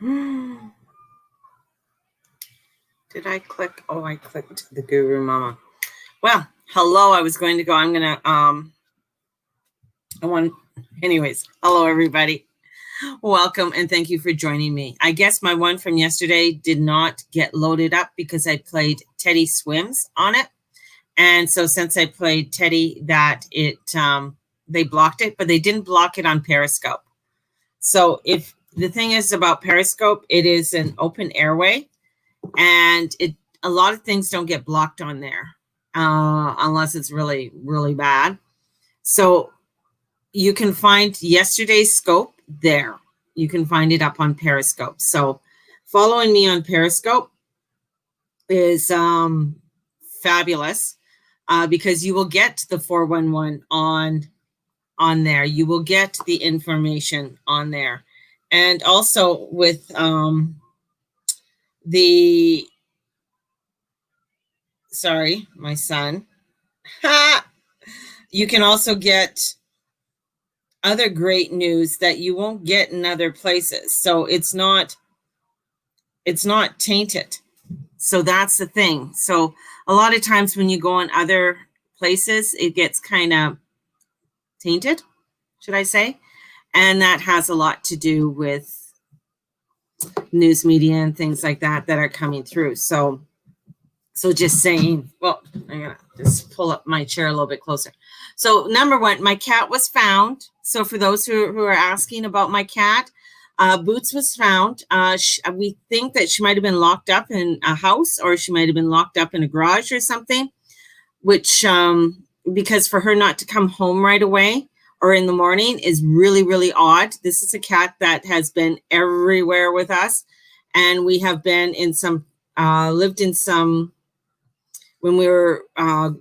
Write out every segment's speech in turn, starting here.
Did I click? Oh, I clicked the Guru Mama. Well, hello. I was going to go. Anyways, hello, everybody. Welcome and thank you for joining me. I guess my one from yesterday did not get loaded up because I played Teddy Swims on it. And so since I played Teddy, they blocked it, but they didn't block it on Periscope. So if the thing is about Periscope, it is an open airway, and a lot of things don't get blocked on there unless it's really, really bad. So you can find yesterday's scope there. You can find it up on Periscope. So following me on Periscope is fabulous because you will get the 411 on there. You will get the information on there. And also with my son. You can also get other great news that you won't get in other places. So it's not tainted. So that's the thing. So a lot of times when you go in other places, it gets kind of tainted, should I say? And that has a lot to do with news media and things like that are coming through. So just saying, well, I'm going to just pull up my chair a little bit closer. So number one, my cat was found. So for those who are asking about my cat, Boots was found. We think that she might have been locked up in a house, or she might have been locked up in a garage or something, which because for her not to come home right away or in the morning is really, really odd. This is a cat that has been everywhere with us. And we have been in some, lived in some, when we were couch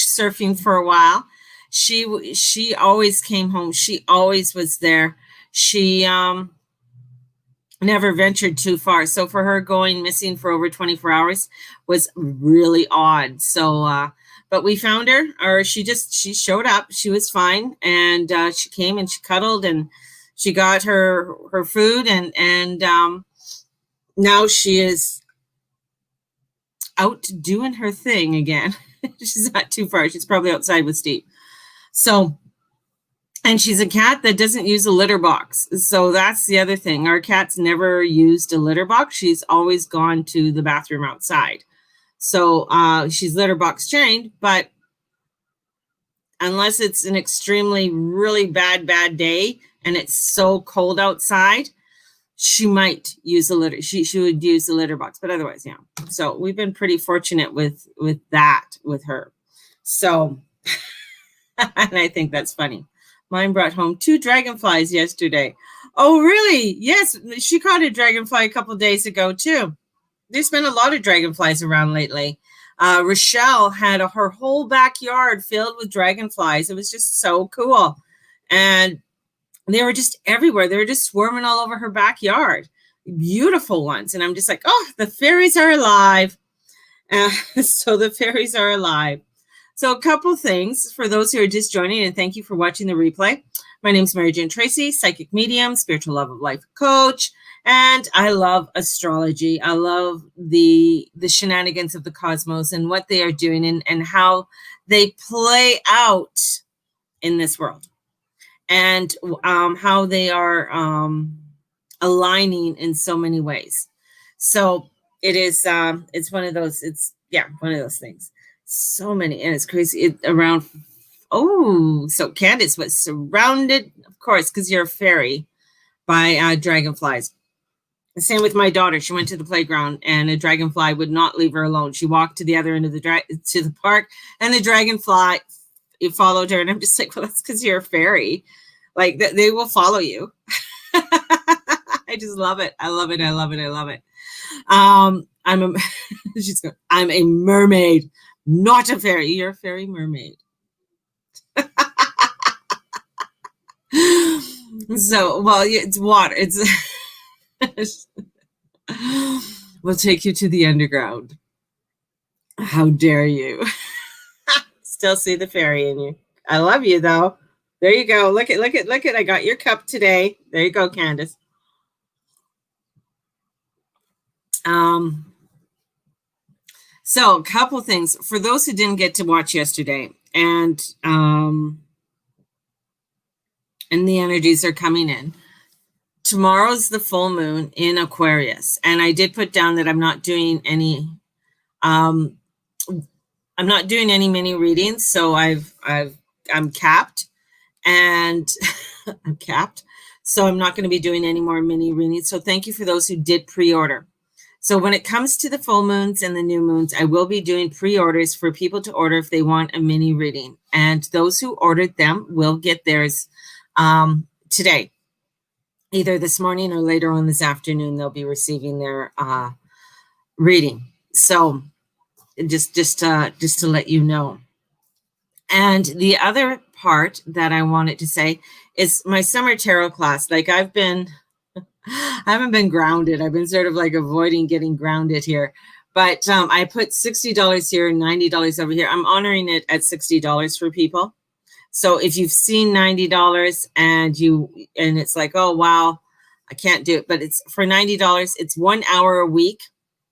surfing for a while, she always came home. She always was there. She never ventured too far. So for her going missing for over 24 hours was really odd. So, but we found her, or she showed up. She was fine. And she came and she cuddled and she got her food and now she is out doing her thing again. She's not too far. She's probably outside with Steve. So, and she's a cat that doesn't use a litter box. So that's the other thing. Our cat's never used a litter box. She's always gone to the bathroom outside. So she's litter box trained, but unless it's an extremely, really bad day and it's so cold outside, she might use a litter. She would use the litter box, but otherwise, yeah. So we've been pretty fortunate with that with her. So, and I think that's funny. Mine brought home 2 dragonflies yesterday. Oh, really? Yes, she caught a dragonfly a couple days ago too. There's been a lot of dragonflies around lately. Rochelle had her whole backyard filled with dragonflies. It was just so cool, and they were just everywhere. They were just swarming all over her backyard. Beautiful ones. And I'm just like, oh, the fairies are alive. So the fairies are alive. So a couple things for those who are just joining, and thank you for watching the replay. My name is Mary Jane Tracy, psychic medium, spiritual love of life coach, and I love astrology. I love the shenanigans of the cosmos and what they are doing and how they play out in this world. And how they are aligning in so many ways. So it is, it's one of those, one of those things. So many, and it's crazy. So Candace was surrounded, of course, because you're a fairy, by dragonflies. The same with my daughter. She went to the playground and a dragonfly would not leave her alone. She walked to the other end of to the park, and the dragonfly, it followed her. And I'm just like, well, that's because you're a fairy. Like they will follow you. I just love it. I love it. I love it. I love it. I'm a mermaid, not a fairy. You're a fairy mermaid. So, well, it's water. We'll take you to the underground. How dare you? Still see the fairy in you. I love you though. There you go. Look at. I got your cup today. There you go, Candace. So a couple of things for those who didn't get to watch yesterday, and the energies are coming in. Tomorrow's the full moon in Aquarius, and I did put down that I'm not doing any mini readings, so I'm capped, and I'm capped, so I'm not going to be doing any more mini readings. So thank you for those who did pre-order. So when it comes to the full moons and the new moons, I will be doing pre-orders for people to order if they want a mini reading, and those who ordered them will get theirs today. Either this morning or later on this afternoon, they'll be receiving their reading. So just to let you know. And the other part that I wanted to say is my summer tarot class. Like I haven't been grounded. I've been sort of like avoiding getting grounded here. But I put $60 here and $90 over here. I'm honoring it at $60 for people. So if you've seen $90 and it's like, oh, wow, I can't do it. But it's for $90. It's 1 hour a week,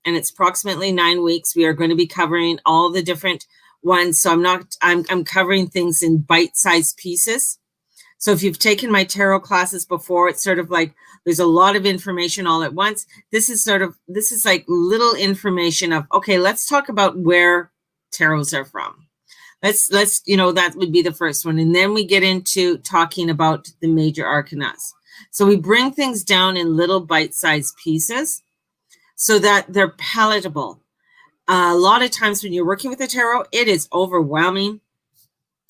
and it's approximately 9 weeks. We are going to be covering all the different ones. So I'm covering things in bite-sized pieces. So if you've taken my tarot classes before, it's sort of like there's a lot of information all at once. This is like little information of, okay, let's talk about where tarots are from. Let's that would be the first one. And then we get into talking about the major arcanas. So we bring things down in little bite-sized pieces so that they're palatable. A lot of times when you're working with the tarot, it is overwhelming.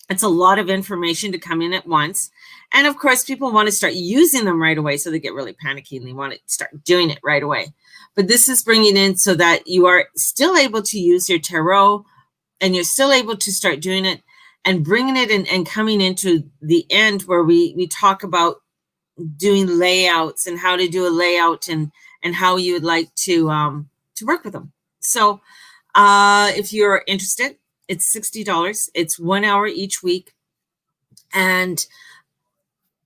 It's a lot of information to come in at once. And of course, people want to start using them right away. So they get really panicky and they want to start doing it right away. But this is bringing in so that you are still able to use your tarot and you're still able to start doing it and bringing it in and coming into the end where we talk about doing layouts and how to do a layout and how you would like to work with them. So if you're interested, it's $60. It's 1 hour each week. And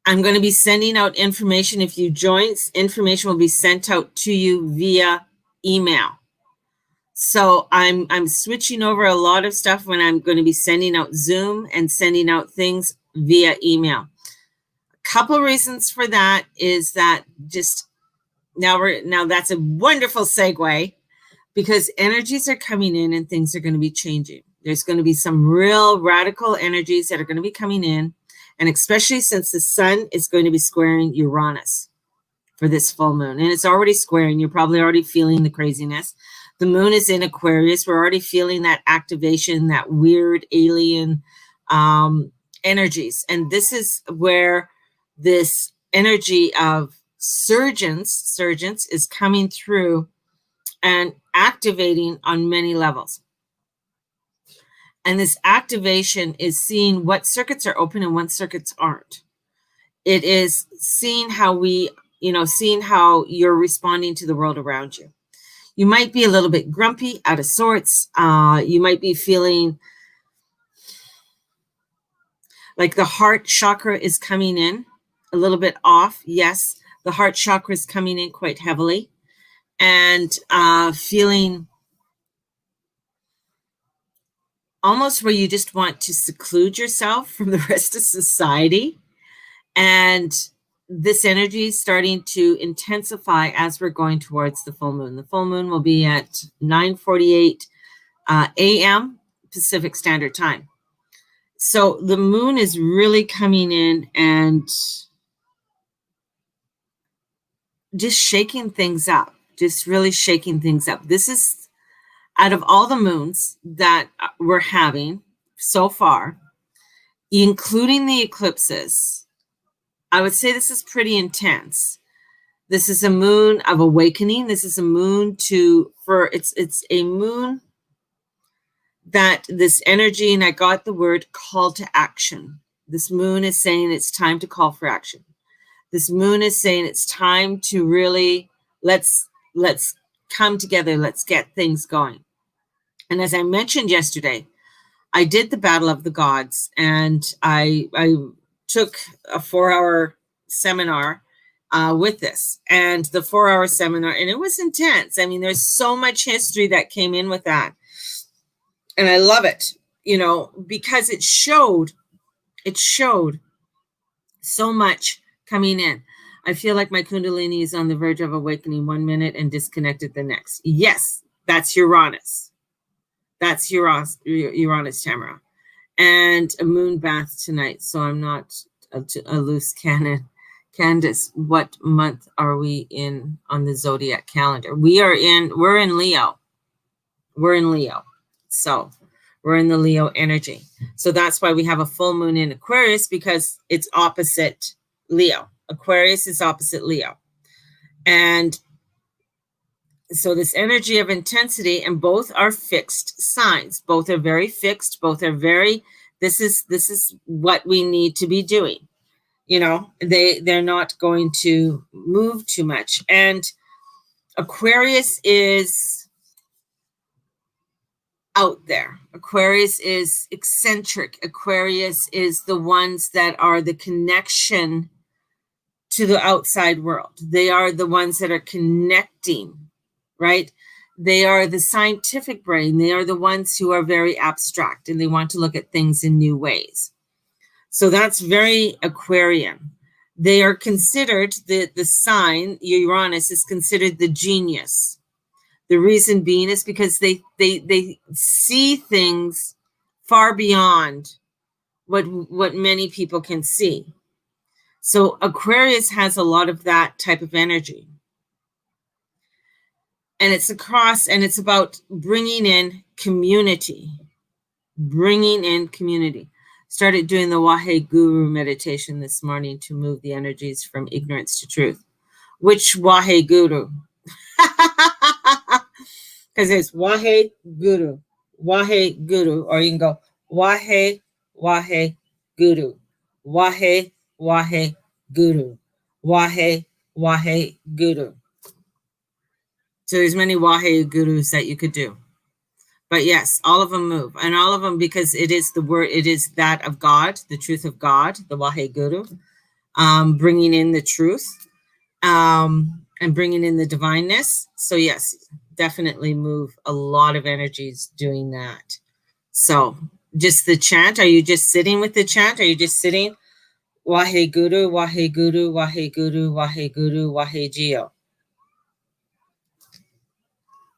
I'm going to be sending out information. If you join, information will be sent out to you via email. So I'm switching over a lot of stuff when I'm going to be sending out Zoom and sending out things via email. A couple reasons for that is that just now that's a wonderful segue because energies are coming in and things are going to be changing. There's going to be some real radical energies that are going to be coming in. And especially since the sun is going to be squaring Uranus for this full moon. And it's already squaring. You're probably already feeling the craziness. The moon is in Aquarius. We're already feeling that activation, that weird alien energies. And this is where this energy of surgence is coming through and activating on many levels. And this activation is seeing what circuits are open and what circuits aren't. It is seeing how seeing how you're responding to the world around you. You might be a little bit grumpy, out of sorts. You might be feeling like the heart chakra is coming in a little bit off. Yes, the heart chakra is coming in quite heavily and feeling almost where you just want to seclude yourself from the rest of society. And this energy is starting to intensify as we're going towards the full moon. The full moon will be at 9:48 a.m. Pacific Standard Time. So the moon is really coming in and just shaking things up, just really shaking things up. This is out of all the moons that we're having so far, including the eclipses, I would say this is pretty intense. This is a moon of awakening. This is a moon it's a moon that this energy, and I got the word call to action. This moon is saying it's time to call for action. This moon is saying it's time to really let's come together. Let's get things going. And as I mentioned yesterday, I did the Battle of the Gods, and I took a 4-hour seminar with this and the 4-hour seminar. And it was intense. I mean, there's so much history that came in with that. And I love it, because it showed so much coming in. I feel like my Kundalini is on the verge of awakening 1 minute and disconnected the next. Yes, that's Uranus. That's Uranus, Tamara. And a moon bath tonight, so I'm not a loose cannon. Candace, what month are we in on the zodiac calendar? We're in Leo. We're in Leo. So we're in the Leo energy. So that's why we have a full moon in Aquarius, because it's opposite Leo. Aquarius is opposite Leo. And so this energy of intensity, and both are fixed signs. Both are very fixed. Both are very, this is what we need to be doing. They're not going to move too much. And Aquarius is out there. Aquarius is eccentric. Aquarius is the ones that are the connection to the outside world. They are the ones that are connecting, right? They are the scientific brain. They are the ones who are very abstract and they want to look at things in new ways. So that's very Aquarian. They are considered, the sign, Uranus is considered the genius. The reason being is because they see things far beyond what many people can see. So Aquarius has a lot of that type of energy. And it's about bringing in community. Started doing the Waheguru meditation this morning to move the energies from ignorance to truth. Which Waheguru? Because there's Waheguru, or you can go Waheguru, Waheguru, Waheguru. So there's many Wahegurus that you could do. But yes, all of them move. And all of them, because it is the word, it is that of God, the truth of God, the Waheguru, bringing in the truth, and bringing in the divineness. So yes, definitely move a lot of energies doing that. So just the chant, are you just sitting with the chant? Are you just sitting? Waheguru, Waheguru, Waheguru, Waheguru, Wahegio.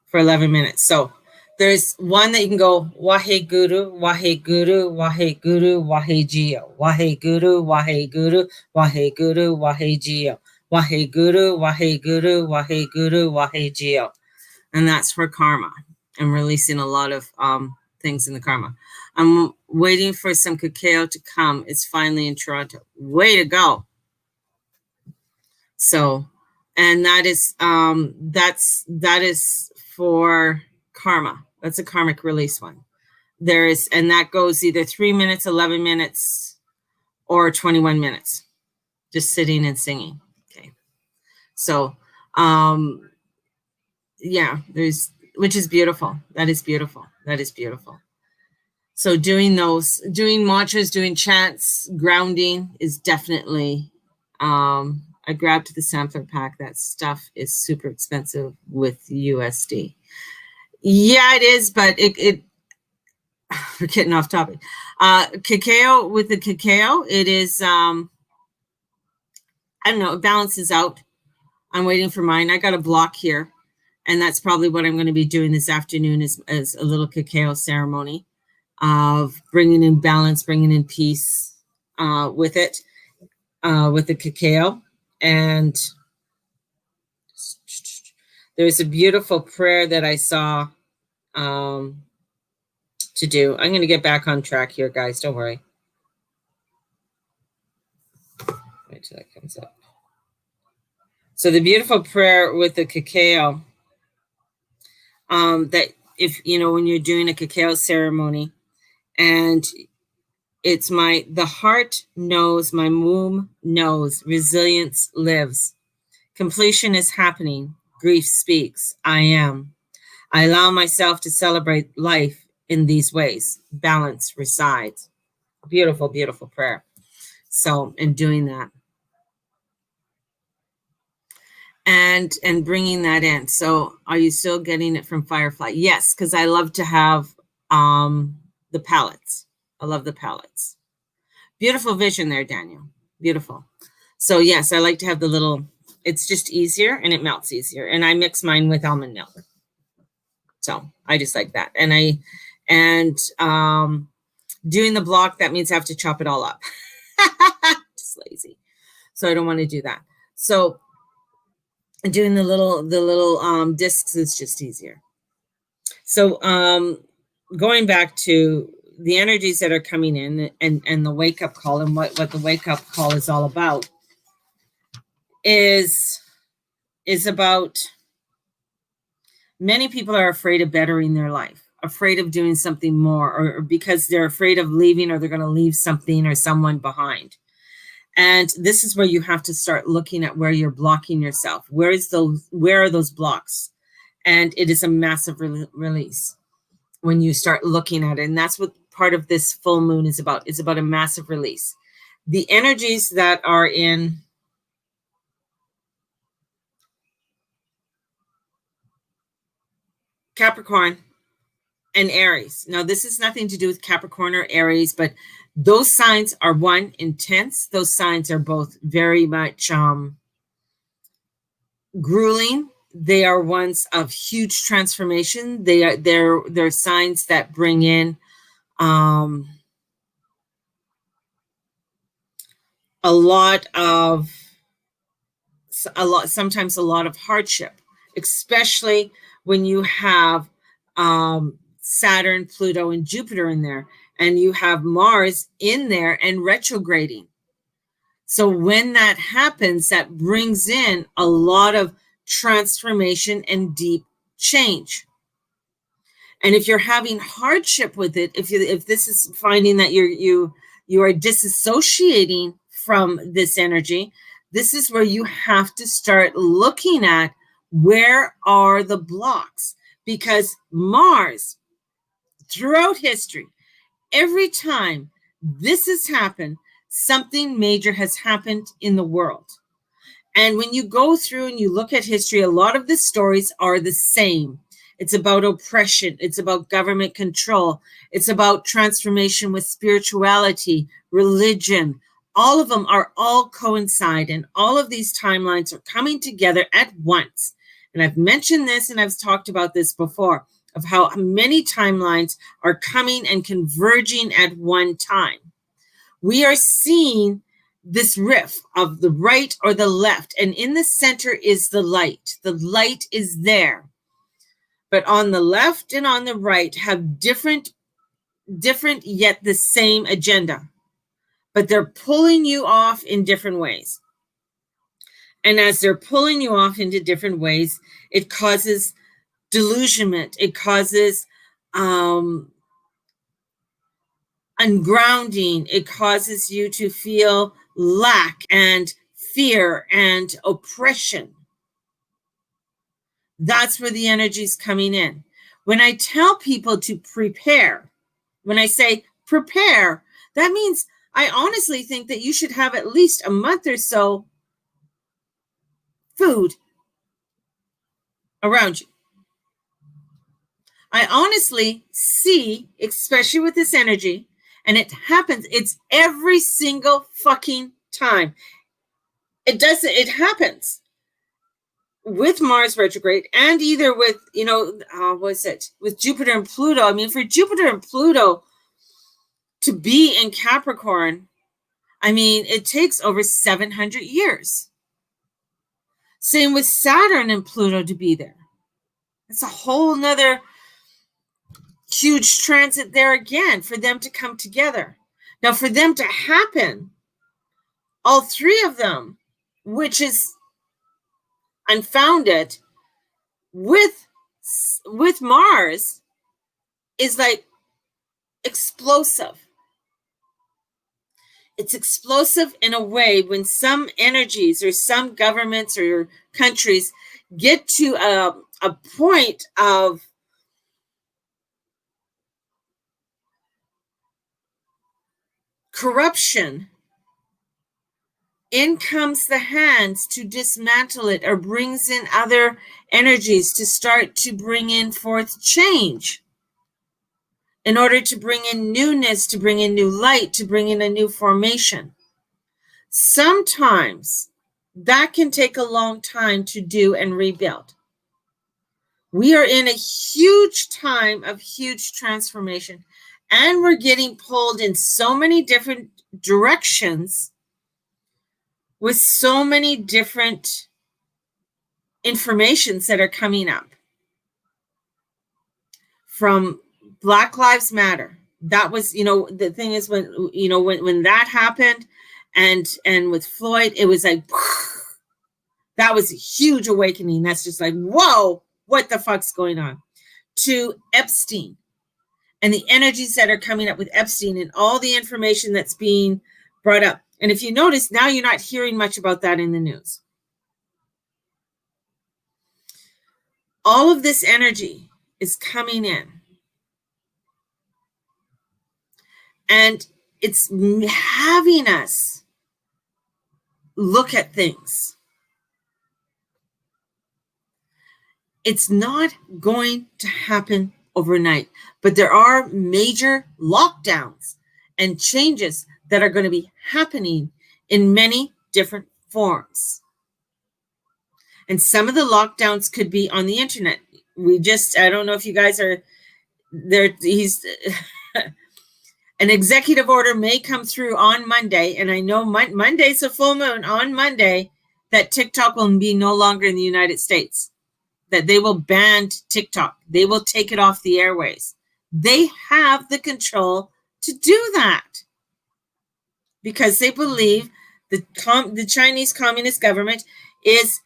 For 11 minutes. So there's one that you can go Waheguru, Waheguru, Waheguru, Wahegio. Waheguru, Waheguru, Waheguru, Wahegio. Waheguru, Waheguru, Waheguru, Wahegio. And that's for karma. I'm releasing a lot of things in the karma. I'm waiting for some cacao to come. It's finally in Toronto. Way to go. So, and that is for karma. That's a karmic release one. And that goes either 3 minutes, 11 minutes, or 21 minutes. Just sitting and singing. Okay. So, yeah, which is beautiful. That is beautiful. That is beautiful. So doing mantras, doing chants, grounding is definitely, I grabbed the sampler pack. That stuff is super expensive with USD. Yeah, it is, but we're getting off topic. Cacao, with the cacao, it is, I don't know, it balances out. I'm waiting for mine. I got a block here, and that's probably what I'm going to be doing this afternoon as a little cacao ceremony of bringing in balance, bringing in peace with it, with the cacao. And there's a beautiful prayer that I saw to do. I'm going to get back on track here, guys. Don't worry. Wait till that comes up. So the beautiful prayer with the cacao, that if, when you're doing a cacao ceremony, and it's the heart knows, my womb knows, resilience lives. Completion is happening. Grief speaks. I am. I allow myself to celebrate life in these ways. Balance resides. Beautiful, beautiful prayer. So in doing that. and bringing that in. So are you still getting it from Firefly? Yes, because I love to have the palettes. I love the palettes. Beautiful vision there, Daniel. Beautiful. So yes, I like to have the little, it's just easier and it melts easier. And I mix mine with almond milk. So I just like that. And doing the block, that means I have to chop it all up. Just lazy. So I don't want to do that. So doing the little discs is just easier. So going back to the energies that are coming in and the wake up call, and what the wake up call is all about is about, many people are afraid of bettering their life, afraid of doing something more, or because they're afraid of leaving, or they're going to leave something or someone behind. And this is where you have to start looking at where you're blocking yourself. Where are those blocks? And it is a massive release when you start looking at it. And that's what part of this full moon is about. It's about a massive release. The energies that are in Capricorn and Aries. Now, this has nothing to do with Capricorn or Aries, but those signs are, one, intense. Those signs are both very much grueling. They are ones of huge transformation. They're signs that bring in sometimes a lot of hardship, especially when you have Saturn, Pluto, and Jupiter in there, and you have Mars in there and retrograding. So when that happens, that brings in a lot of transformation and deep change. And if you're having hardship with it, if this is finding that you are disassociating from this energy, this is where you have to start looking at where are the blocks, because Mars, throughout history, every time this has happened, something major has happened in the world. And when you go through and you look at history, a lot of the stories are the same. It's about oppression. It's about government control. It's about transformation with spirituality, religion. All of them are all coincide, and all of these timelines are coming together at once. And I've mentioned this and I've talked about this before, of how many timelines are coming and converging at one time. We are seeing this riff of the right or the left, and in the center is the light. The light is there. But on the left and on the right have different yet the same agenda. But they're pulling you off in different ways. And as they're pulling you off into different ways, it causes delusionment. It causes ungrounding. It causes you to feel lack and fear and oppression. That's where the energy is coming in. When I tell people to prepare, when I say prepare, that means I honestly think that you should have at least a month or so food around you. I honestly see, especially with this energy, and it happens, it's every single fucking time. It happens with Mars retrograde, and either with, with Jupiter and Pluto. I mean, for Jupiter and Pluto to be in Capricorn, I mean, it takes over 700 years. Same with Saturn and Pluto to be there. It's a whole nother huge transit there again for them to come together. Now, for them to happen, all three of them, which is unfounded, with Mars, is like explosive. It's explosive in a way when some energies or some governments or countries get to a point of corruption in comes the hands to dismantle it, or brings in other energies to start to bring in forth change, in order to bring in newness, to bring in new light, to bring in a new formation. Sometimes that can take a long time to do and rebuild. We are in a huge time of huge transformation, and we're getting pulled in so many different directions with so many different informations that are coming up. From Black Lives Matter. That was, the thing is, when that happened, and with Floyd, it was like, that was a huge awakening. That's just like, whoa, what the fuck's going on? To Epstein and the energies that are coming up with Epstein and all the information that's being brought up. And if you notice, now you're not hearing much about that in the news. All of this energy is coming in. And it's having us look at things. It's not going to happen overnight, but there are major lockdowns and changes that are going to be happening in many different forms. And some of the lockdowns could be on the internet. I don't know if you guys are there. An executive order may come through on Monday, and I know Monday's a full moon, on Monday, that TikTok will be no longer in the United States, that they will ban TikTok. They will take it off the airways. They have the control to do that because they believe the Chinese Communist government is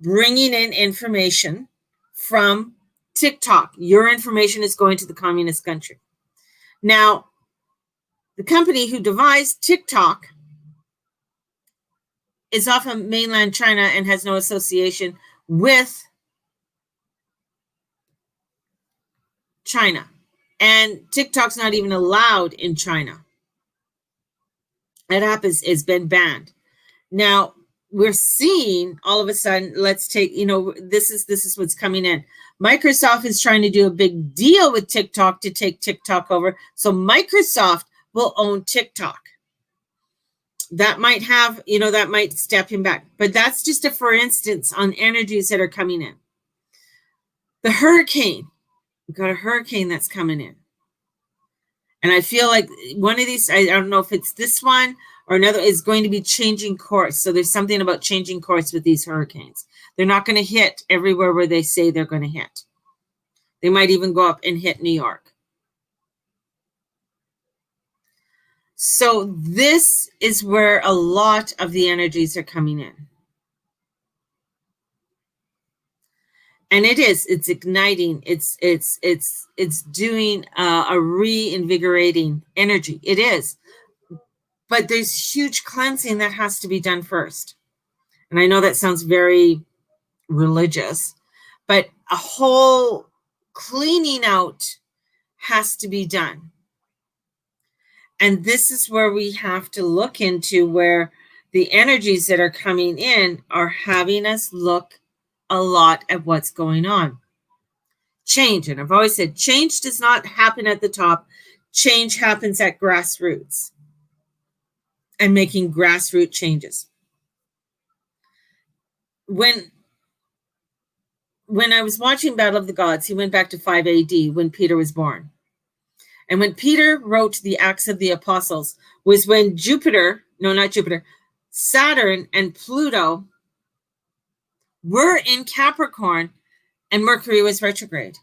bringing in information from TikTok. Your information is going to the communist country. Now, the company who devised TikTok is off of mainland China and has no association with China. And TikTok's not even allowed in China. That app has been banned. Now, we're seeing all of a sudden, let's take, this is what's coming in. Microsoft is trying to do a big deal with TikTok to take TikTok over. So Microsoft will own TikTok. That might have, that might step him back. But that's just a for instance on energies that are coming in. The hurricane. We've got a hurricane that's coming in. And I feel like one of these, I don't know if it's this one or another, is going to be changing course. So there's something about changing course with these hurricanes. They're not going to hit everywhere where they say they're going to hit. They might even go up and hit New York. So this is where a lot of the energies are coming in. And it's igniting, it's doing a reinvigorating energy. It is. But there's huge cleansing that has to be done first. And I know that sounds very religious, but a whole cleaning out has to be done. And this is where we have to look into where the energies that are coming in are having us look a lot at what's going on. Change, and I've always said, change does not happen at the top. Change happens at grassroots and making grassroots changes. When I was watching Battle of the Gods, he went back to 5 AD when Peter was born. And when Peter wrote the Acts of the Apostles was when Saturn and Pluto were in Capricorn and Mercury was retrograde.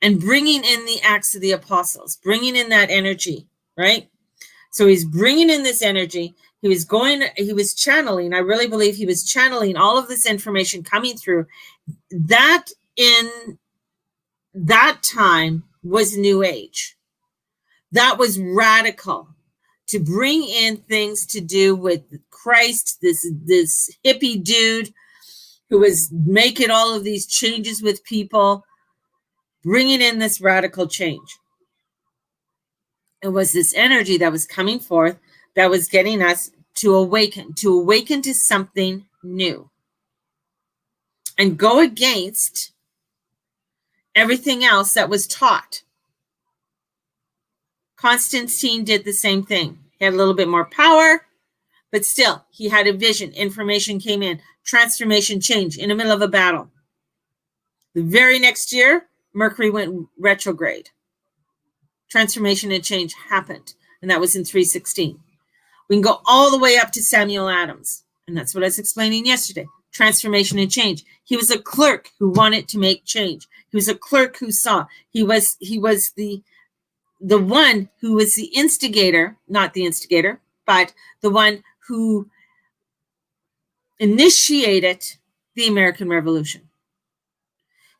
And bringing in the Acts of the Apostles, bringing in that energy, right? So he's bringing in this energy. He was channeling, I really believe he was channeling all of this information coming through. That in that time was New Age. That was radical, to bring in things to do with Christ, this hippie dude who was making all of these changes with people, bringing in this radical change. It was this energy that was coming forth that was getting us to awaken to something new and go against everything else that was taught. Constantine did the same thing. He had a little bit more power, but still, he had a vision. Information came in. Transformation, change in the middle of a battle. The very next year, Mercury went retrograde. Transformation and change happened, and that was in 316. We can go all the way up to Samuel Adams, and that's what I was explaining yesterday. Transformation and change. He was a clerk who wanted to make change. He was a clerk who saw. He was the one who was the instigator, not the instigator, but the one who initiated the American Revolution.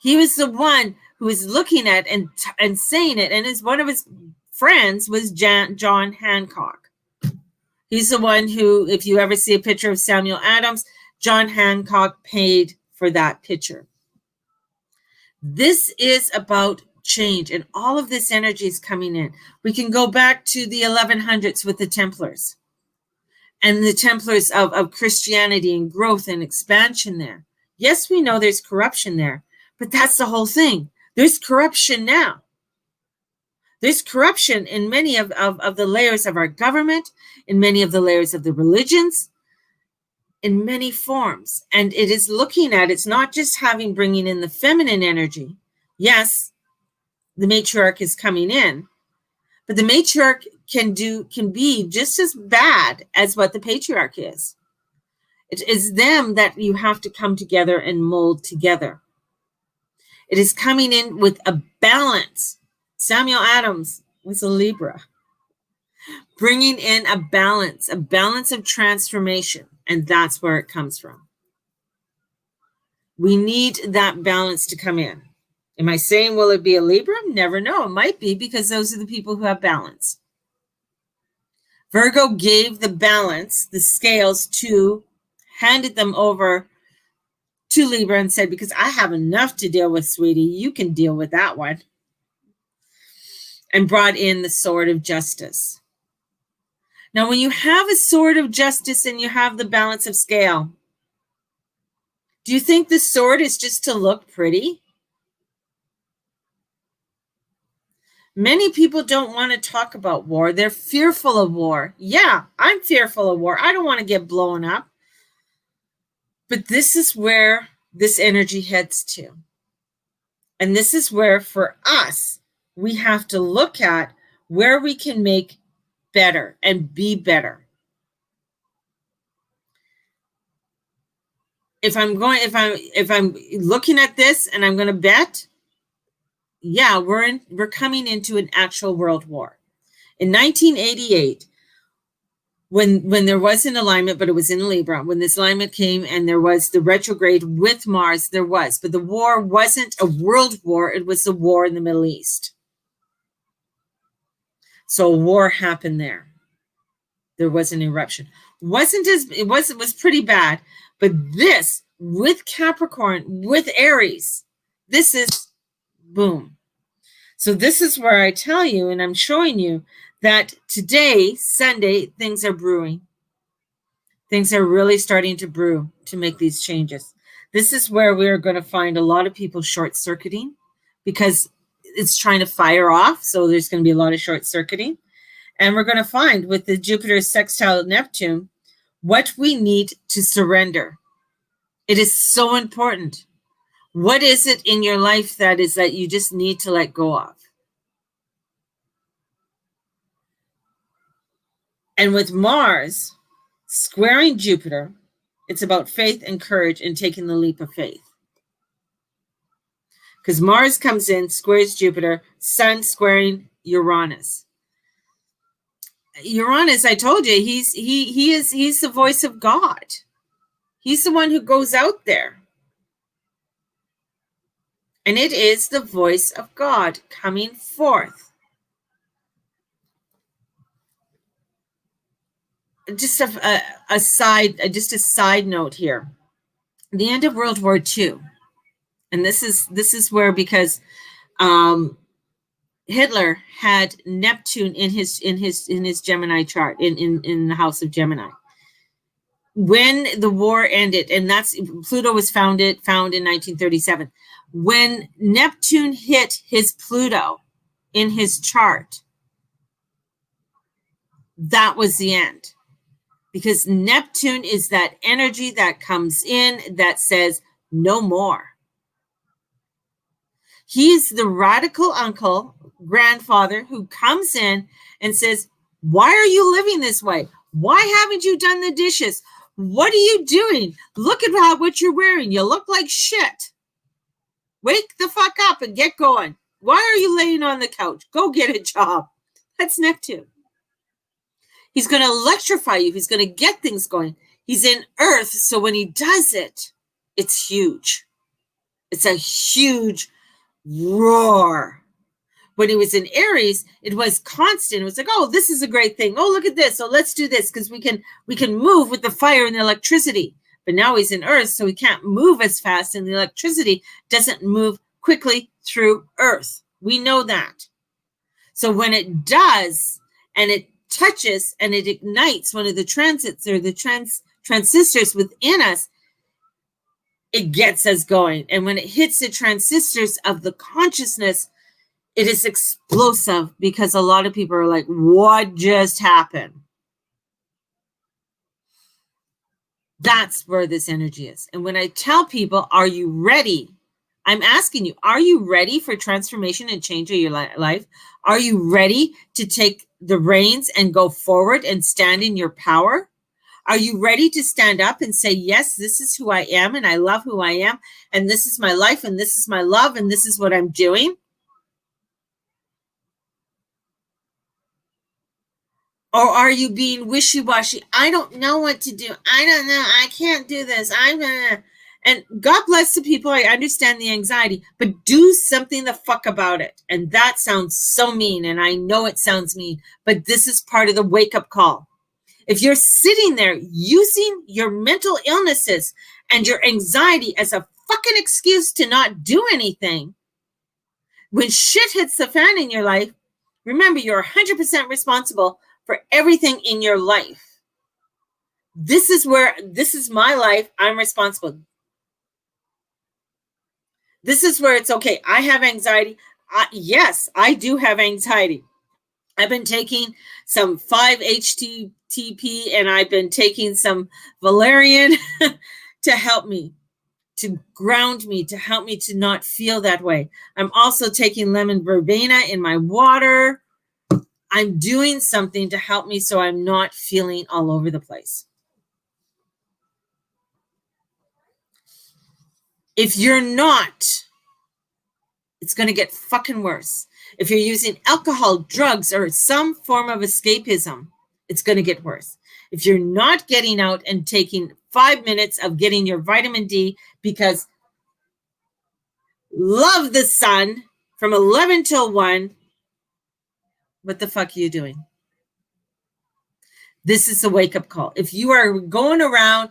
He was the one who was looking at and saying it, and one of his friends was John Hancock. He's the one who, if you ever see a picture of Samuel Adams, John Hancock paid for that picture. This is about change, and all of this energy is coming in. We can go back to the 1100s with the Templars and the Templars of Christianity and growth and expansion there. Yes, we know there's corruption there, but that's the whole thing. There's corruption now. There's corruption in many of the layers of our government, in many of the layers of the religions, in many forms. And it is looking at, it's not just bringing in the feminine energy. Yes, the matriarch is coming in, but the matriarch can be just as bad as what the patriarch is. It is them that you have to come together and mold together. It is coming in with a balance. Samuel Adams was a Libra, bringing in a balance of transformation, and that's where it comes from. We need that balance to come in. Am I saying, will it be a Libra? Never know. It might be, because those are the people who have balance. Virgo gave the balance, the scales, handed them over to Libra and said, because I have enough to deal with, sweetie, you can deal with that one. And brought in the sword of justice. Now, when you have a sword of justice and you have the balance of scale, do you think the sword is just to look pretty? Many people don't want to talk about war. They're fearful of war. Yeah, I'm fearful of war. I don't want to get blown up. But this is where this energy heads to. And this is where, for us, we have to look at where we can make better and be better. If I'm looking at this and I'm going to bet, yeah, we're coming into an actual world war. In 1988, when there was an alignment, but it was in Libra, when this alignment came and there was the retrograde with Mars, but the war wasn't a world war, it was a war in the Middle East. So a war happened there. There was an eruption. It was pretty bad, but this with Capricorn, with Aries, this is boom. So this is where I tell you, and I'm showing you that today, Sunday, things are brewing. Things are really starting to brew to make these changes. This is where we're going to find a lot of people short-circuiting because it's trying to fire off. So there's going to be a lot of short-circuiting. And we're going to find with the Jupiter sextile Neptune, what we need to surrender. It is so important. What is it in your life that you just need to let go of? And with Mars squaring Jupiter, it's about faith and courage and taking the leap of faith. Because Mars comes in, squares Jupiter, Sun squaring Uranus. Uranus, I told you, he's the voice of God. He's the one who goes out there. And it is the voice of God coming forth. Just a side note here. The end of World War II, and this is where, because Hitler had Neptune in his Gemini chart in the house of Gemini. when the war ended, and that's Pluto was found in 1937. When Neptune hit his Pluto in his chart, that was the end. Because Neptune is that energy that comes in that says no more. He's the radical uncle, grandfather who comes in and says, why are you living this way? Why haven't you done the dishes? What are you doing? Look at what you're wearing. You look like shit. Wake the fuck up and get going. Why are you laying on the couch? Go get a job. That's Neptune. He's going to electrify you. He's going to get things going. He's in Earth, so when he does it, it's huge. It's a huge roar. When he was in Aries, it was constant. It was like, oh, this is a great thing. Oh, look at this. So let's do this because we can move with the fire and the electricity. But now he's in Earth, so he can't move as fast, and the electricity doesn't move quickly through Earth. We know that. So when it does, and it touches and it ignites one of the transits or the transistors within us, it gets us going. And when it hits the transistors of the consciousness, it is explosive because a lot of people are like, what just happened? That's where this energy is. And when I tell people, are you ready? I'm asking you, are you ready for transformation and change of your life? Are you ready to take the reins and go forward and stand in your power? Are you ready to stand up and say, yes, this is who I am and I love who I am and this is my life and this is my love and this is what I'm doing? Or are you being wishy-washy? I don't know what to do. I don't know. I can't do this. And God bless the people. I understand the anxiety, but do something the fuck about it. And that sounds so mean. And I know it sounds mean, but this is part of the wake-up call. If you're sitting there using your mental illnesses and your anxiety as a fucking excuse to not do anything, when shit hits the fan in your life, remember you're 100% responsible for everything in your life. This is my life. I'm responsible. This is where it's okay. I have anxiety. Yes, I do have anxiety. I've been taking some 5-HTP and I've been taking some valerian to help me, to ground me, to help me to not feel that way. I'm also taking lemon verbena in my water. I'm doing something to help me so I'm not feeling all over the place. If you're not, it's going to get fucking worse. If you're using alcohol, drugs, or some form of escapism, it's going to get worse. If you're not getting out and taking 5 minutes of getting your vitamin D, because love the sun from 11 till 1, what the fuck are you doing? This is a wake-up call. If you are going around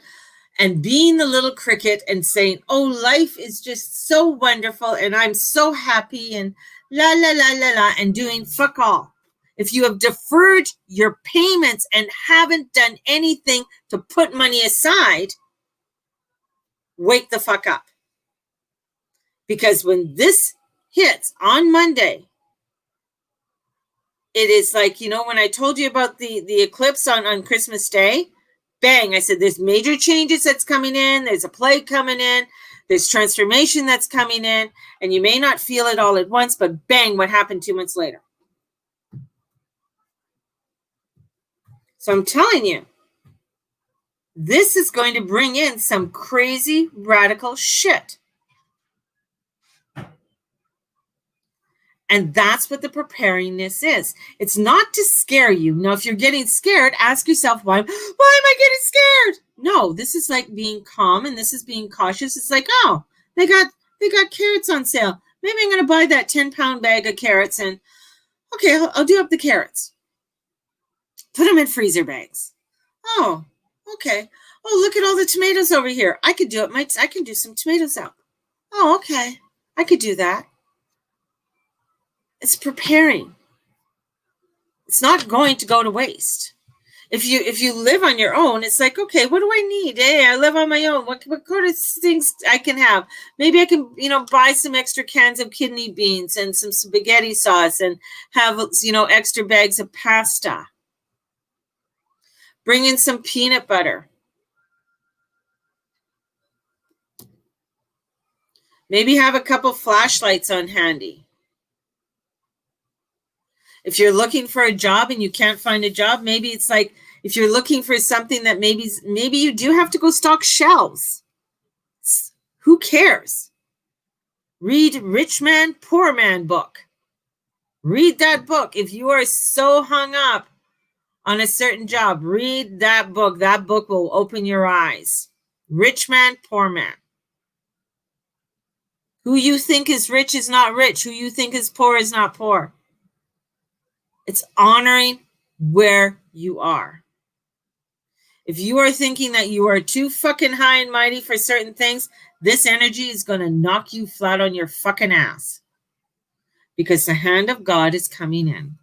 and being the little cricket and saying, oh, life is just so wonderful and I'm so happy and la, la, la, la, la, and doing fuck all. If you have deferred your payments and haven't done anything to put money aside, wake the fuck up. Because when this hits on Monday, it is like, when I told you about the eclipse on Christmas Day, bang, I said, there's major changes that's coming in. There's a plague coming in. There's transformation that's coming in. And you may not feel it all at once, but bang, what happened 2 months later? So I'm telling you, this is going to bring in some crazy, radical shit. And that's what the preparingness is. It's not to scare you. Now, if you're getting scared, ask yourself, why am I getting scared? No, this is like being calm and this is being cautious. It's like, oh, they got carrots on sale. Maybe I'm going to buy that 10-pound bag of carrots and, okay, I'll do up the carrots. Put them in freezer bags. Oh, okay. Oh, look at all the tomatoes over here. I could do it. I can do some tomatoes out. Oh, okay. I could do that. It's preparing. It's not going to go to waste. If you live on your own, it's like, okay, what do I need? Hey, I live on my own. What kind of things I can have? Maybe I can, buy some extra cans of kidney beans and some spaghetti sauce and have, extra bags of pasta. Bring in some peanut butter. Maybe have a couple flashlights on handy. If you're looking for a job and you can't find a job, maybe it's like, if you're looking for something that maybe you do have to go stock shelves. Who cares? Read Rich Man, Poor Man book. Read that book. If you are so hung up on a certain job, read that book. That book will open your eyes. Rich Man, Poor Man. Who you think is rich is not rich. Who you think is poor is not poor. It's honoring where you are. If you are thinking that you are too fucking high and mighty for certain things, this energy is going to knock you flat on your fucking ass. Because the hand of God is coming in.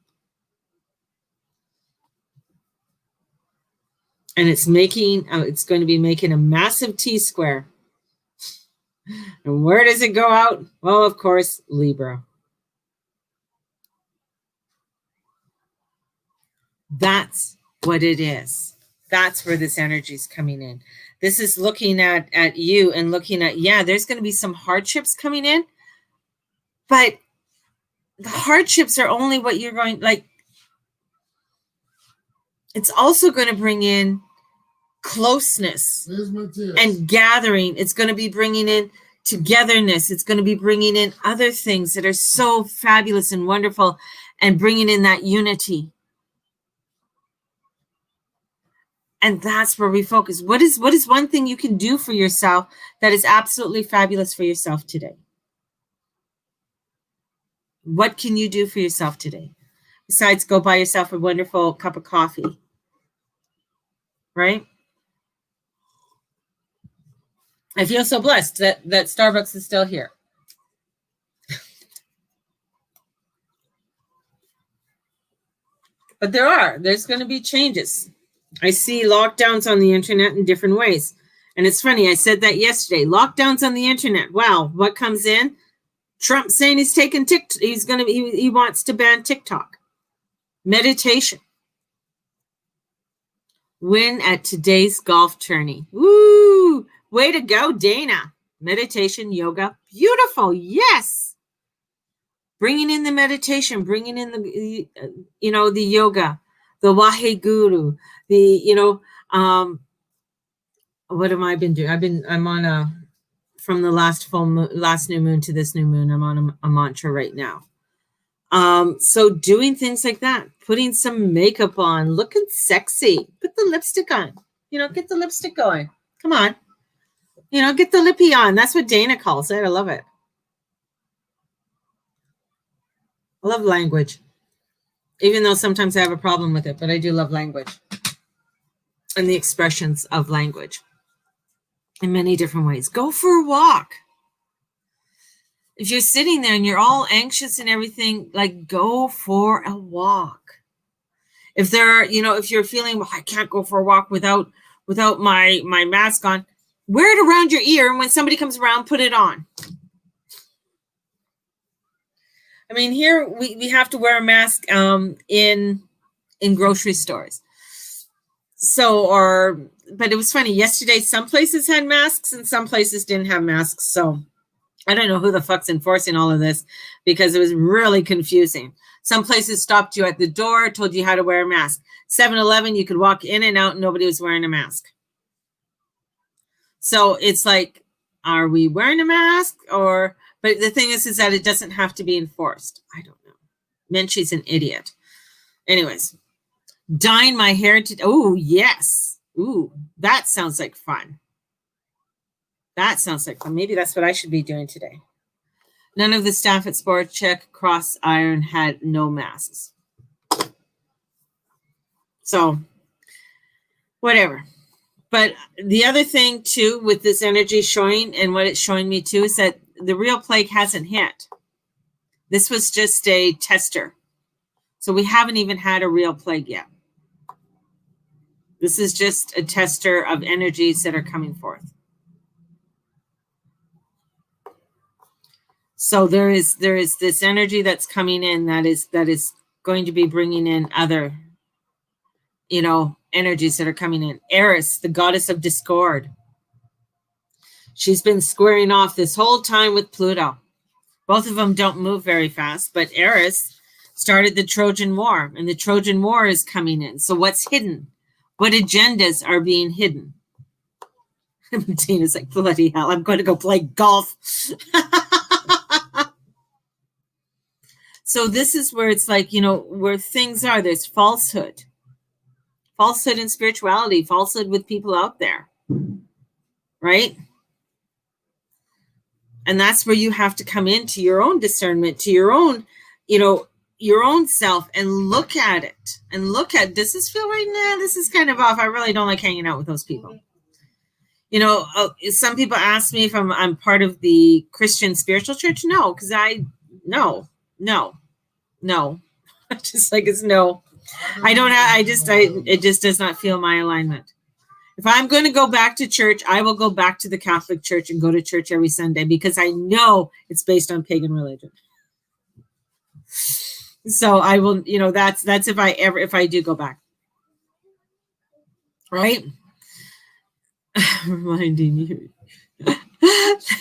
And it's going to be making a massive T-square. And where does it go out? Well, of course, Libra. That's what it is. That's where this energy is coming in. This is looking at you and looking at, there's going to be some hardships coming in, but the hardships are only what you're going, it's also going to bring in closeness and gathering. It's going to be bringing in togetherness. It's going to be bringing in other things that are so fabulous and wonderful and bringing in that unity. And that's where we focus. What is one thing you can do for yourself that is absolutely fabulous for yourself today? What can you do for yourself today? Besides go buy yourself a wonderful cup of coffee, right? I feel so blessed that Starbucks is still here. But there's going to be changes. I see lockdowns on the internet in different ways. And it's funny, I said that yesterday. Lockdowns on the internet. Wow, what comes in? Trump saying he's taking TikTok. He wants to ban TikTok. Meditation. Win at today's golf tourney. Woo! Way to go, Dana. Meditation, yoga. Beautiful. Yes. Bringing in the meditation, bringing in the, the yoga, the Waheguru, what have I been doing? I'm on from the last new moon to this new moon, I'm on a mantra right now. So doing things like that, putting some makeup on, looking sexy, put the lipstick on, get the lipstick going. Come on. Get the lippy on. That's what Dana calls it. I love it. I love language, even though sometimes I have a problem with it, but I do love language and the expressions of language in many different ways. Go for a walk. If you're sitting there and you're all anxious and everything, go for a walk. If if you're feeling, I can't go for a walk without my mask on, wear it around your ear. And when somebody comes around, put it on. I mean, here we have to wear a mask in grocery stores. But it was funny. Yesterday, some places had masks and some places didn't have masks. So I don't know who the fuck's enforcing all of this because it was really confusing. Some places stopped you at the door, told you how to wear a mask. 7-Eleven, you could walk in and out and nobody was wearing a mask. So it's like, are we wearing a mask but the thing is that it doesn't have to be enforced. I don't know. Menchie's an idiot. Anyways, dyeing my hair oh, yes. Ooh, that sounds like fun. That sounds like fun. Maybe that's what I should be doing today. None of the staff at Sport Check Cross Iron had no masks. So, whatever. But the other thing, too, with this energy showing and what it's showing me, too, is that the real plague hasn't hit. This was just a tester. So we haven't even had a real plague yet. This is just a tester of energies that are coming forth. So there is this energy that's coming in that is going to be bringing in other, energies that are coming in. Eris, the goddess of discord. She's been squaring off this whole time with Pluto. Both of them don't move very fast, but Eris started the Trojan War, and the Trojan War is coming in. So what's hidden? What agendas are being hidden? Tina's like, bloody hell, I'm going to go play golf. So this is where it's like, where things are. There's falsehood. Falsehood in spirituality, falsehood with people out there, right? And that's where you have to come into your own discernment, to your own, your own self, and look at it. And look at, does this feel right? Nah, this is kind of off. I really don't like hanging out with those people. Some people ask me if I'm part of the Christian spiritual church. No, because no. Just like it's no. It just does not feel my alignment. If I'm going to go back to church, I will go back to the Catholic Church and go to church every Sunday because I know it's based on pagan religion. So I will, that's if I do go back. Right? Reminding you.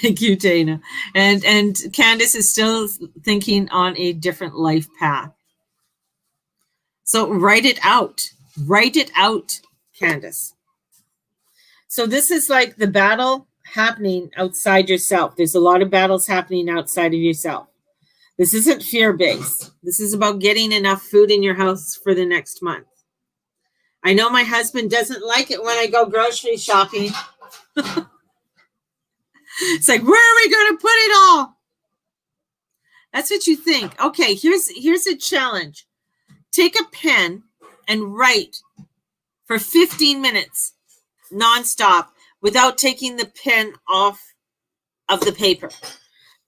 Thank you, Dana. And Candace is still thinking on a different life path. So write it out. Write it out, Candace. So this is like the battle happening outside yourself. There's a lot of battles happening outside of yourself. This isn't fear-based. This is about getting enough food in your house for the next month. I know my husband doesn't like it when I go grocery shopping. It's like, where are we going to put it all? That's what you think. Okay, here's a challenge. Take a pen and write for 15 minutes nonstop without taking the pen off of the paper.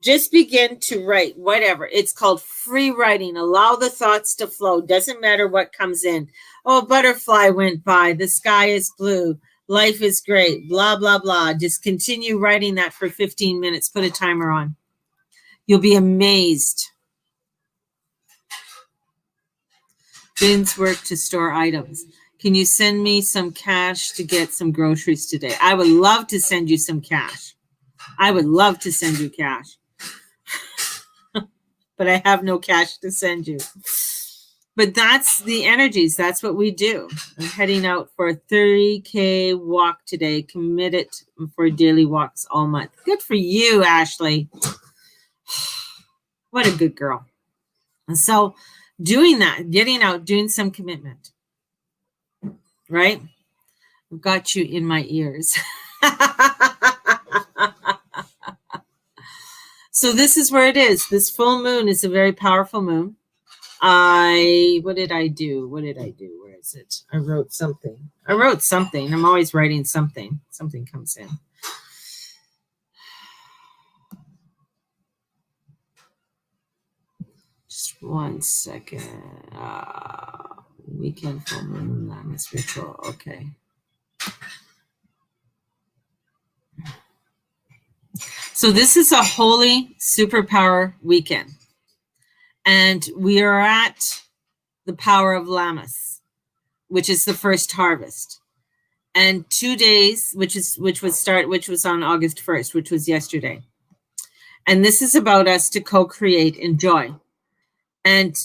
Just begin to write whatever. It's called free writing. Allow the thoughts to flow. Doesn't matter what comes in. Oh, a butterfly went by. The sky is blue. Life is great. Blah, blah, blah. Just continue writing that for 15 minutes. Put a timer on. You'll be amazed. Bins work to store items. Can you send me some cash to get some groceries today? I would love to send you some cash. I would love to send you cash. But I have no cash to send you. But that's the energies. That's what we do. I'm heading out for a 30K walk today. Committed for daily walks all month. Good for you, Ashley. What a good girl. And so doing that, getting out, doing some commitment. Right? I've got you in my ears. So this is where it is. This full moon is a very powerful moon. What did I do? Where is it? I wrote something. I'm always writing something. Something comes in. Just 1 second. Weekend full moon, Lama spiritual. Okay. So this is a holy superpower weekend. And we are at the power of Lammas, which is the first harvest. And 2 days, which was on August 1st, which was yesterday. And this is about us to co-create in joy. And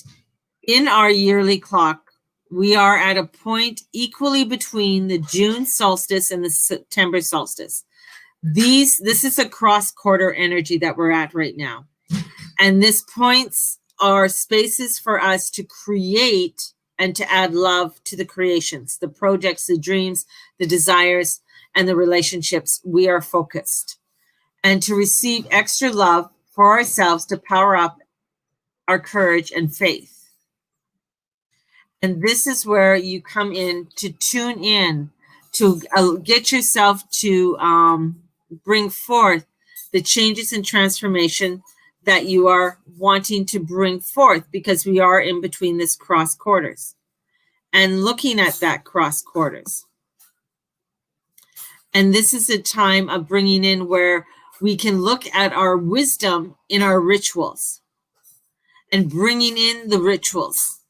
in our yearly clock, we are at a point equally between the June solstice and the September solstice. This is a cross-quarter energy that we're at right now. And this points are spaces for us to create and to add love to the creations, the projects, the dreams, the desires, and the relationships. We are focused. And to receive extra love for ourselves to power up our courage and faith. And this is where you come in to tune in, to get yourself to bring forth the changes and transformation that you are wanting to bring forth, because we are in between this cross quarters and looking at that cross quarters. And this is a time of bringing in where we can look at our wisdom in our rituals and bringing in the rituals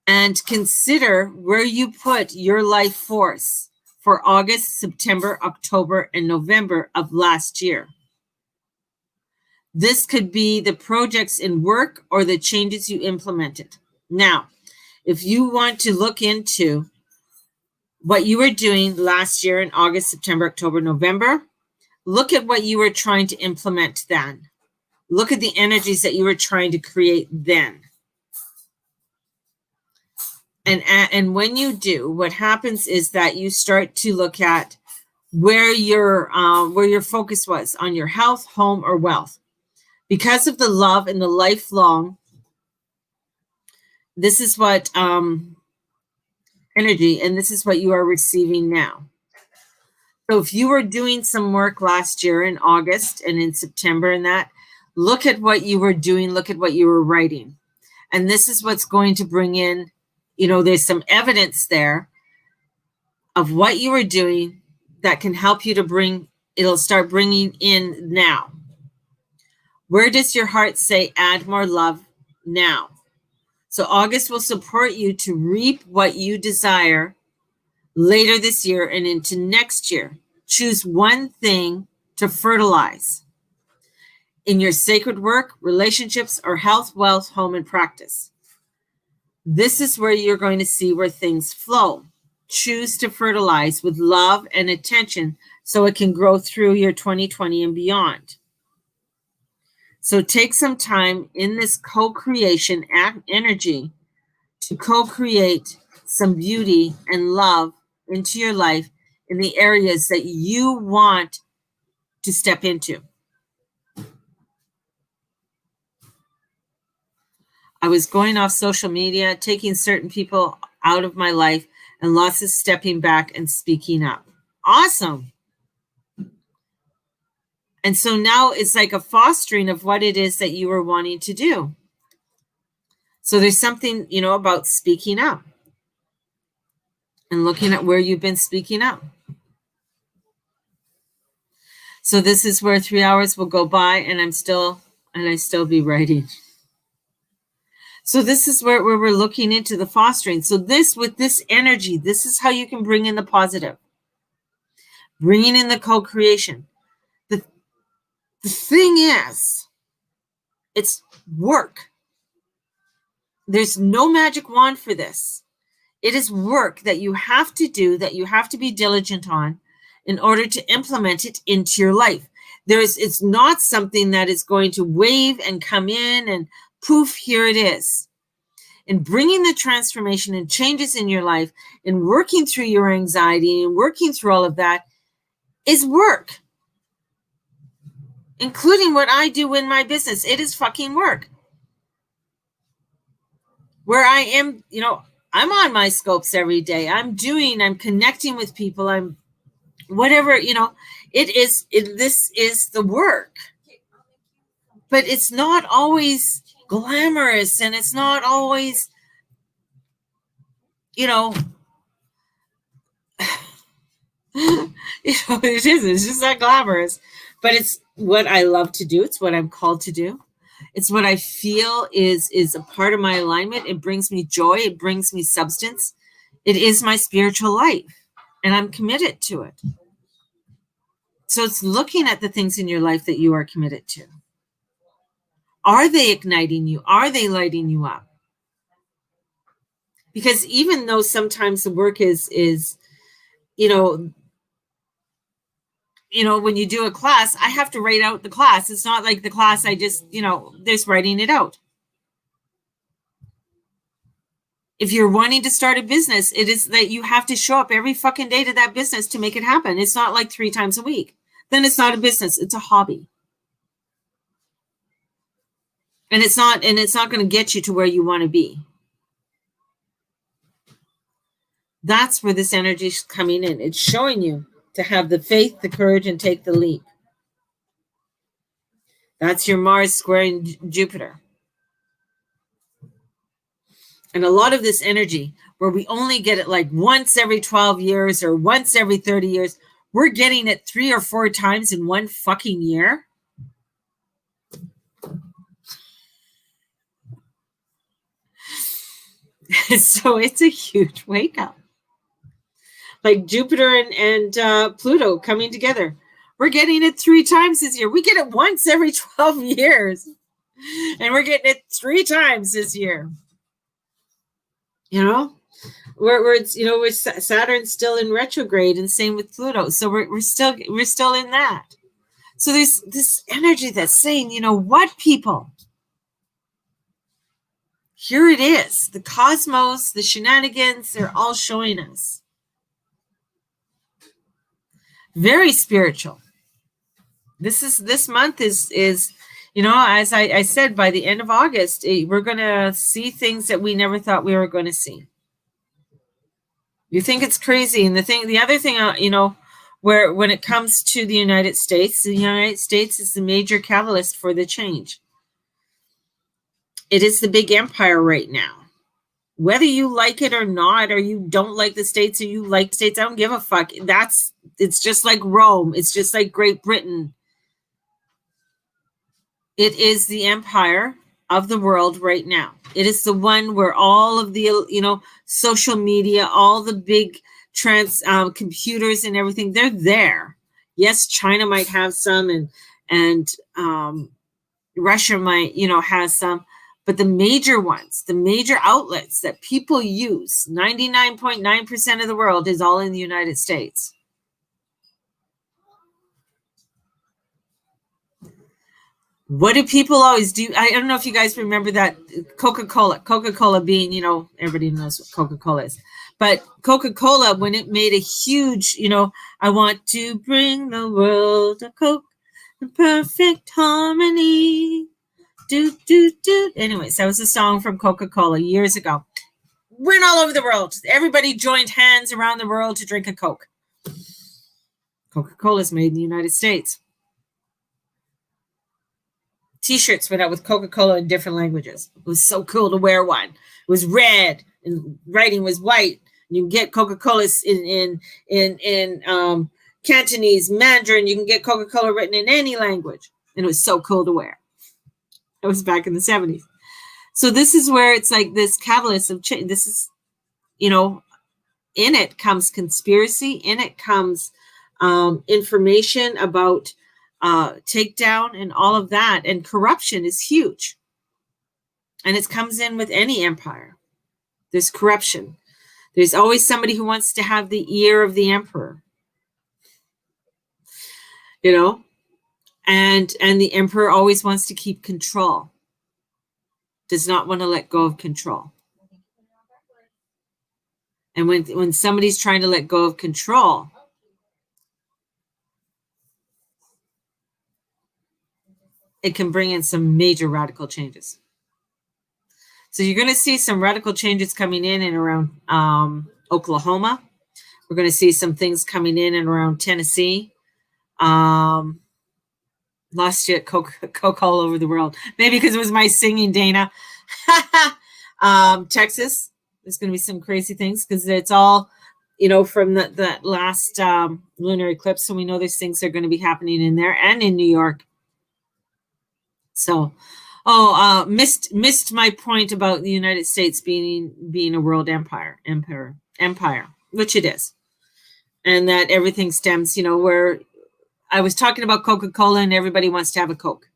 and consider where you put your life force for August, September, October, and November of last year. This could be the projects in work or the changes you implemented. Now, if you want to look into what you were doing last year in August, September, October, November, look at what you were trying to implement then. Look at the energies that you were trying to create then. And when you do, what happens is that you start to look at where your focus was on your health, home, or wealth. Because of the love and the lifelong, this is what energy, and this is what you are receiving now. So if you were doing some work last year in August and in September and that, look at what you were doing, look at what you were writing. And this is what's going to bring in, there's some evidence there of what you were doing that can help you to it'll start bringing in now. Where does your heart say add more love now? So August will support you to reap what you desire later this year and into next year. Choose one thing to fertilize in your sacred work, relationships, or health, wealth, home, and practice. This is where you're going to see where things flow. Choose to fertilize with love and attention so it can grow through your 2020 and beyond. So take some time in this co-creation energy to co-create some beauty and love into your life in the areas that you want to step into. I was going off social media, taking certain people out of my life, and lots of stepping back and speaking up. Awesome. And so now it's like a fostering of what it is that you were wanting to do. So there's something, about speaking up and looking at where you've been speaking up. So this is where 3 hours will go by and I still be writing. So this is where we're looking into the fostering. So with this energy, this is how you can bring in the positive. Bringing in the co-creation. The thing is, it's work. There's no magic wand for this. It is work that you have to do, that you have to be diligent on in order to implement it into your life. It's not something that is going to wave and come in and poof, here it is. And bringing the transformation and changes in your life and working through your anxiety and working through all of that is work. Including what I do in my business. It is fucking work. Where I am, I'm on my scopes every day. I'm connecting with people. I'm whatever, this is the work. But it's not always glamorous and it's not always, it isn't. It's just not glamorous. But it's what I love to do. It's what I'm called to do. It's what I feel is a part of my alignment. It brings me joy. It brings me substance. It is my spiritual life. And I'm committed to it. So it's looking at the things in your life that you are committed to. Are they igniting you? Are they lighting you up? Because even though sometimes the work is when you do a class, I have to write out the class. It's not like the class, I just, there's writing it out. If you're wanting to start a business, it is that you have to show up every fucking day to that business to make it happen. It's not like 3 times a week. Then it's not a business. It's a hobby. And it's not going to get you to where you want to be. That's where this energy is coming in. It's showing you to have the faith, the courage, and take the leap. That's your Mars squaring Jupiter. And a lot of this energy, where we only get it like once every 12 years or once every 30 years, we're getting it 3 or 4 times in one fucking year. So it's a huge wake up. Like Jupiter and Pluto coming together. We're getting it 3 times this year. We get it once every 12 years. And we're getting it 3 times this year. You know? Where it's, you know, with Saturn's still in retrograde, and same with Pluto. So we're still in that. So there's this energy that's saying, you know what, people? Here it is. The cosmos, the shenanigans, they're all showing us. Very spiritual. This month is, you know, as I said, by the end of August, we're going to see things that we never thought we were going to see. You think it's crazy. And the other thing, you know, where when it comes to the United States is the major catalyst for the change. It is the big empire right now. Whether you like it or not, or you don't like the States or you like States, I don't give a fuck. It's just like Rome. It's just like Great Britain. It is the empire of the world right now. It is the one where all of the, you know, social media, all the big computers and everything, they're there. Yes, China might have some, and Russia might, you know, has some, but the major ones, the major outlets that people use, 99.9% of the world is all in the United States. What do people always do? I don't know if you guys remember that Coca-Cola being, you know, everybody knows what Coca-Cola is. But Coca-Cola, when it made a huge, you know, I want to bring the world a Coke in perfect harmony. Do, do, do. Anyways, that was a song from Coca-Cola years ago. Went all over the world. Everybody joined hands around the world to drink a Coke. Coca-Cola is made in the United States. T-shirts went out with Coca-Cola in different languages. It was so cool to wear one. It was red and writing was white. You can get Coca-Cola in Cantonese, Mandarin. You can get Coca-Cola written in any language. And it was so cool to wear. It was back in the 70s. So this is where it's like this catalyst of change. This is, you know, in it comes conspiracy. In it comes information about takedown and all of that. And corruption is huge. And it comes in with any empire. There's corruption. There's always somebody who wants to have the ear of the emperor. You know? And the emperor always wants to keep control. Does not want to let go of control. And when somebody's trying to let go of control, it can bring in some major radical changes. So you're going to see some radical changes coming in and around Oklahoma. We're going to see some things coming in and around Tennessee. Lost you at Coke all over the world. Maybe because it was my singing, Dana. Texas, there's going to be some crazy things because it's all, you know, from that last lunar eclipse. So we know there's things that are going to be happening in there and in New York. So, missed my point about the United States being a world empire, which it is. And that everything stems, you know, where I was talking about Coca-Cola and everybody wants to have a Coke.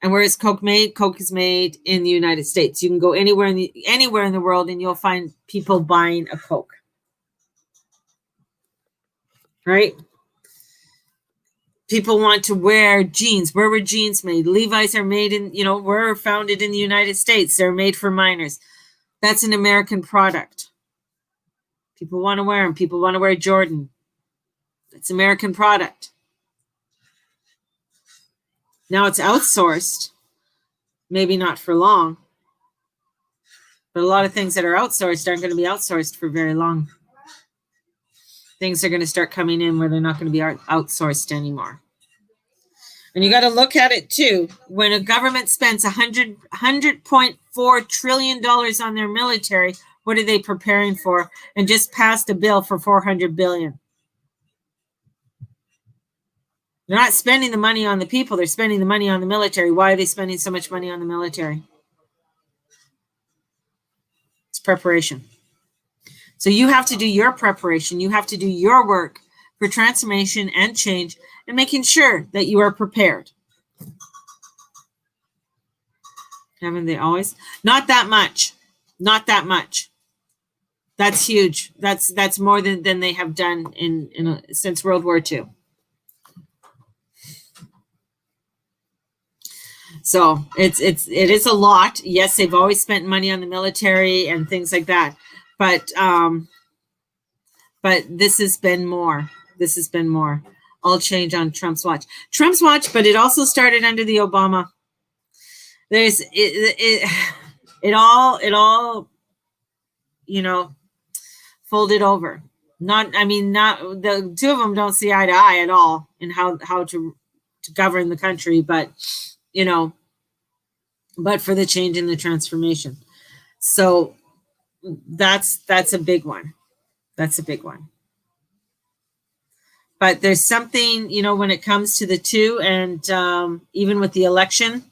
And where is Coke made? Coke is made in the United States. You can go anywhere in the world and you'll find people buying a Coke. Right? People want to wear jeans. Where were jeans made? Levi's are made in, you know, were founded in the United States. They're made for miners. That's an American product. People want to wear them. People want to wear Jordan. It's American product. Now it's outsourced. Maybe not for long. But a lot of things that are outsourced aren't going to be outsourced for very long. Things are going to start coming in where they're not going to be outsourced anymore. And you got to look at it too. When a government spends $100.4 trillion on their military, what are they preparing for? And just passed a bill for $400 billion. They're not spending the money on the people. They're spending the money on the military. Why are they spending so much money on the military? It's preparation. So you have to do your preparation. You have to do your work for transformation and change and making sure that you are prepared. Haven't they always? Not that much. Not that much. That's huge. That's more than they have done since World War II. So it is a lot. Yes, they've always spent money on the military and things like that, but this has been more. This has been more. All change on Trump's watch. Trump's watch, but it also started under the Obama. There's it all folded over. Not the two of them don't see eye to eye at all in how to govern the country, but but for the change and the transformation. So that's a big one. That's a big one. But there's something, when it comes to the two, and even with the election,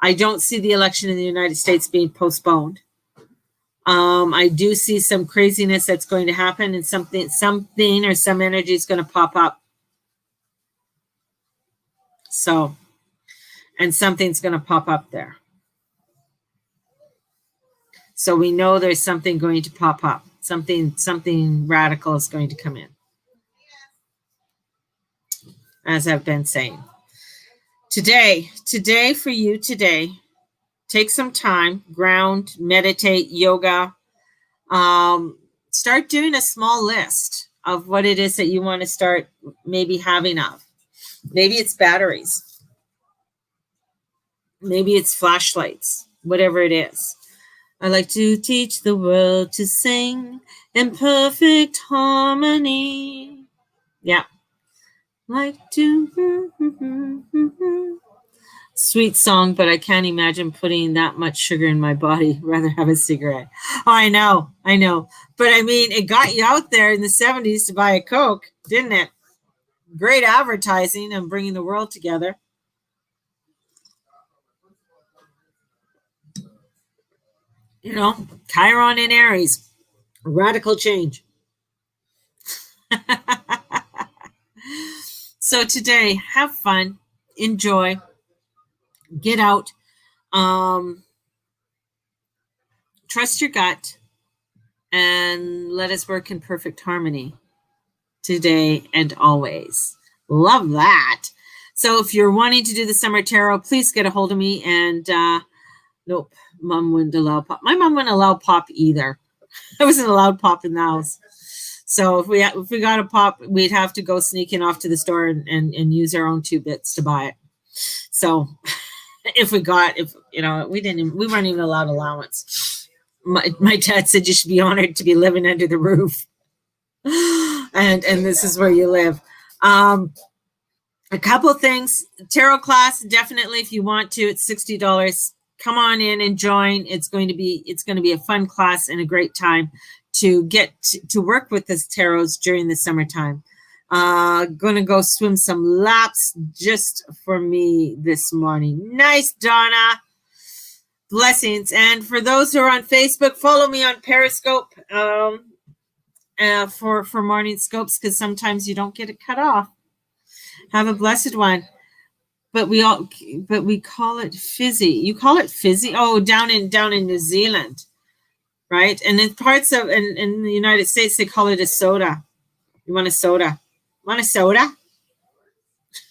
I don't see the election in the United States being postponed. I do see some craziness that's going to happen, and something or some energy is going to pop up. So, and something's going to pop up there. So we know there's something going to pop up. Something radical is going to come in. As I've been saying. Today for you today, take some time, ground, meditate, yoga. Start doing a small list of what it is that you want to start maybe having of. Maybe it's batteries. Maybe it's flashlights, whatever it is. I like to teach the world to sing in perfect harmony. Yeah. Like to sweet song, but I can't imagine putting that much sugar in my body. Rather have a cigarette. Oh, I know. But I mean, it got you out there in the 70s to buy a Coke, didn't it? Great advertising and bringing the world together. Chiron and Aries, radical change. So today, have fun, enjoy, get out, trust your gut, and let us work in perfect harmony today and always. Love that. So if you're wanting to do the summer tarot, please get a hold of me. And nope, Mom wouldn't allow pop. My mom wouldn't allow pop either. I wasn't allowed pop in the house. So if we got a pop, we'd have to go sneaking off to the store and use our own 2 bits to buy it. So we weren't even allowed allowance. My dad said you should be honored to be living under the roof. And this is where you live. A couple things. Tarot class, definitely, if you want to, it's $60. Come on in and join. It's going to be a fun class and a great time to get to work with this tarots during the summertime. Gonna go swim some laps just for me this morning. Nice, Donna. Blessings. And for those who are on Facebook, follow me on Periscope for morning scopes, because sometimes you don't get it cut off. Have a blessed one. But we call it fizzy. You call it fizzy? Oh, down in New Zealand, right? And in parts of in the United States, they call it a soda. You want a soda? Want a soda?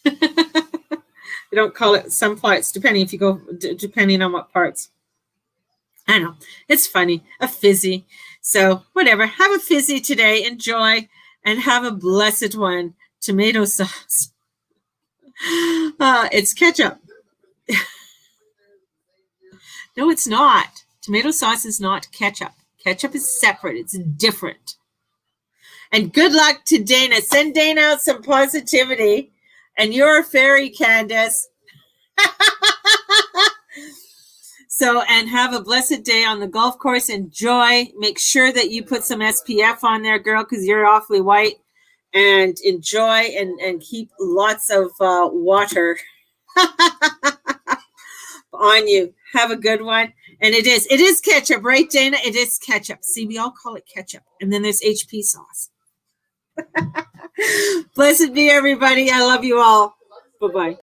They don't call it some parts, depending on what parts. I know, it's funny, a fizzy. So whatever, have a fizzy today, enjoy, and have a blessed one. Tomato sauce. It's ketchup. No, it's not. Tomato sauce is not ketchup. Ketchup is separate. It's different. And good luck to Dana. Send Dana out some positivity. And you're a fairy, Candace. So, and have a blessed day on the golf course. Enjoy. Make sure that you put some SPF on there, girl, because you're awfully white. and enjoy and keep lots of water on you. Have a good one. And it is ketchup, right, Dana? It is ketchup. See, we all call it ketchup. And then there's HP sauce. Blessed be everybody. I love you all. Bye-bye.